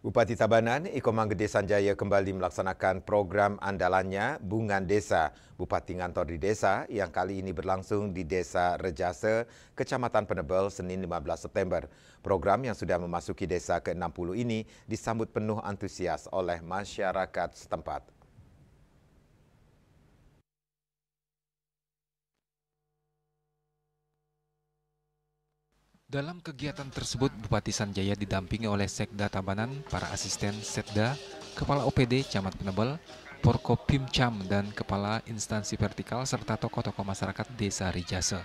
Bupati Tabanan, Iko Manggede Sanjaya kembali melaksanakan program andalannya Bungan Desa Bupati Ngantor di Desa yang kali ini berlangsung di Desa Rejase, Kecamatan Penebel, Senin 15 September. Program yang sudah memasuki desa ke-60 ini disambut penuh antusias oleh masyarakat setempat. Dalam kegiatan tersebut, Bupati Sanjaya didampingi oleh Sekda Tabanan, para asisten Setda, Kepala OPD Camat Penebel, Porkopimcam, dan Kepala Instansi Vertikal, serta tokoh-tokoh masyarakat Desa Rejase.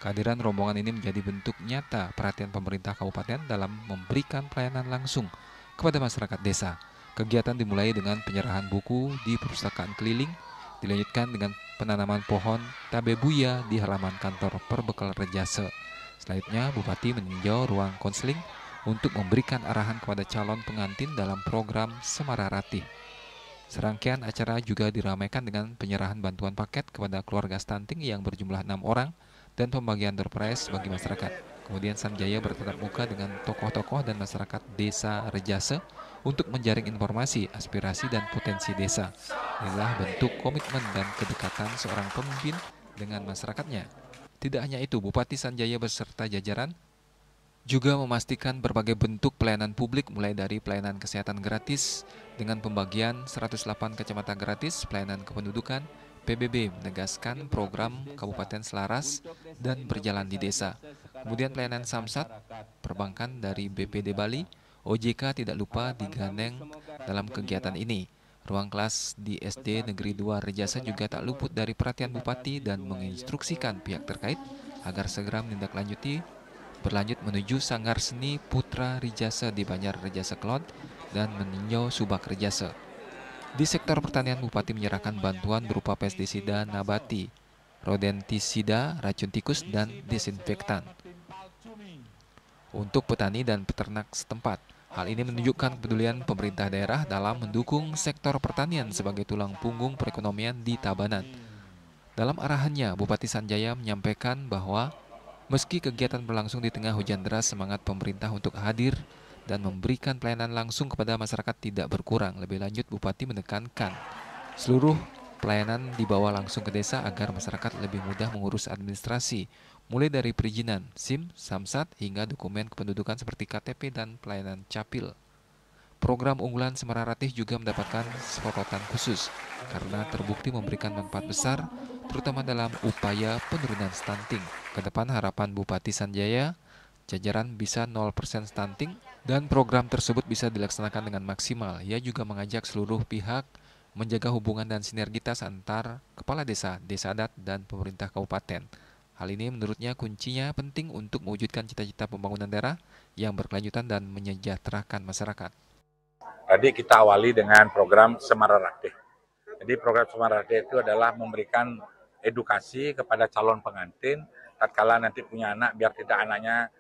Kehadiran rombongan ini menjadi bentuk nyata perhatian pemerintah kabupaten dalam memberikan pelayanan langsung kepada masyarakat desa. Kegiatan dimulai dengan penyerahan buku di perpustakaan keliling, dilanjutkan dengan penanaman pohon tabebuya di halaman kantor Perbekal Rejase. Selanjutnya, Bupati meninjau ruang konseling untuk memberikan arahan kepada calon pengantin dalam program Semara Ratih. Serangkaian acara juga diramaikan dengan penyerahan bantuan paket kepada keluarga stunting yang berjumlah 6 orang dan pembagian door prize bagi masyarakat. Kemudian Sanjaya bertatap muka dengan tokoh-tokoh dan masyarakat Desa Rejase untuk menjaring informasi, aspirasi, dan potensi desa. Inilah bentuk komitmen dan kedekatan seorang pemimpin dengan masyarakatnya. Tidak hanya itu, Bupati Sanjaya beserta jajaran juga memastikan berbagai bentuk pelayanan publik mulai dari pelayanan kesehatan gratis dengan pembagian 108 kecamatan gratis, pelayanan kependudukan, PBB menegaskan program Kabupaten Selaras dan berjalan di desa. Kemudian pelayanan Samsat, perbankan dari BPD Bali, OJK tidak lupa digandeng dalam kegiatan ini. Ruang kelas di SD Negeri 2 Rejasa juga tak luput dari perhatian Bupati dan menginstruksikan pihak terkait agar segera menindaklanjuti berlanjut menuju Sanggar Seni Putra Rejasa di Banjar Rejasa Kelon dan meninjau Subak Rejasa. Di sektor pertanian, Bupati menyerahkan bantuan berupa pestisida nabati, rodentisida, racun tikus, dan desinfektan untuk petani dan peternak setempat. Hal ini menunjukkan kepedulian pemerintah daerah dalam mendukung sektor pertanian sebagai tulang punggung perekonomian di Tabanan. Dalam arahannya, Bupati Sanjaya menyampaikan bahwa meski kegiatan berlangsung di tengah hujan deras, semangat pemerintah untuk hadir dan memberikan pelayanan langsung kepada masyarakat tidak berkurang. Lebih lanjut, Bupati menekankan seluruh pelayanan dibawa langsung ke desa agar masyarakat lebih mudah mengurus administrasi, mulai dari perizinan, SIM, Samsat, hingga dokumen kependudukan seperti KTP dan pelayanan Capil. Program unggulan Semara Ratih juga mendapatkan sorotan khusus karena terbukti memberikan manfaat besar, terutama dalam upaya penurunan stunting. Kedepan harapan Bupati Sanjaya, jajaran bisa 0% stunting dan program tersebut bisa dilaksanakan dengan maksimal. Ia juga mengajak seluruh pihak menjaga hubungan dan sinergitas antar kepala desa, desa adat, dan pemerintah kabupaten. Hal ini menurutnya kuncinya penting untuk mewujudkan cita-cita pembangunan daerah yang berkelanjutan dan menyejahterakan masyarakat. Tadi kita awali dengan program Semara Ratih. Jadi program Semara Ratih itu adalah memberikan edukasi kepada calon pengantin tatkala nanti punya anak biar tidak anaknya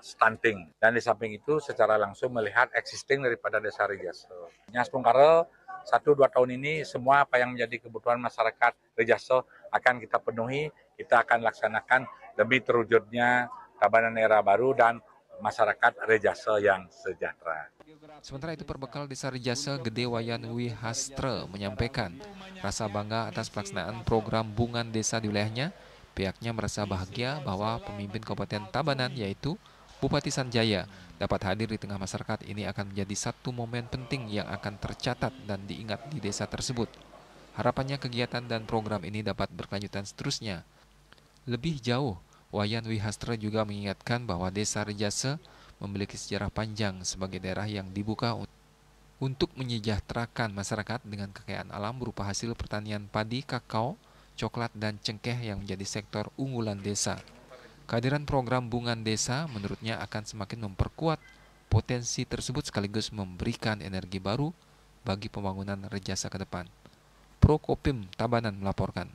stunting. Dan di samping itu secara langsung melihat existing daripada Desa Rejase. Nyas Pungkare 1-2 tahun ini semua apa yang menjadi kebutuhan masyarakat Rejase akan kita penuhi, kita akan laksanakan demi terwujudnya Tabanan era baru dan masyarakat Rejase yang sejahtera. Sementara itu, Perbekal Desa Rejase Gede Wayan Wihastre menyampaikan rasa bangga atas pelaksanaan program Bungan Desa di wilayahnya. Pihaknya merasa bahagia bahwa pemimpin Kabupaten Tabanan yaitu Bupati Sanjaya dapat hadir di tengah masyarakat. Ini akan menjadi satu momen penting yang akan tercatat dan diingat di desa tersebut. Harapannya kegiatan dan program ini dapat berkelanjutan seterusnya. Lebih jauh, Wayan Wihastre juga mengingatkan bahwa Desa Rejase memiliki sejarah panjang sebagai daerah yang dibuka untuk menyejahterakan masyarakat dengan kekayaan alam berupa hasil pertanian padi, kakao, coklat, dan cengkeh yang menjadi sektor unggulan desa. Kehadiran program Bungan Desa menurutnya akan semakin memperkuat potensi tersebut sekaligus memberikan energi baru bagi pembangunan Rejasa ke depan. Prokopim Tabanan melaporkan.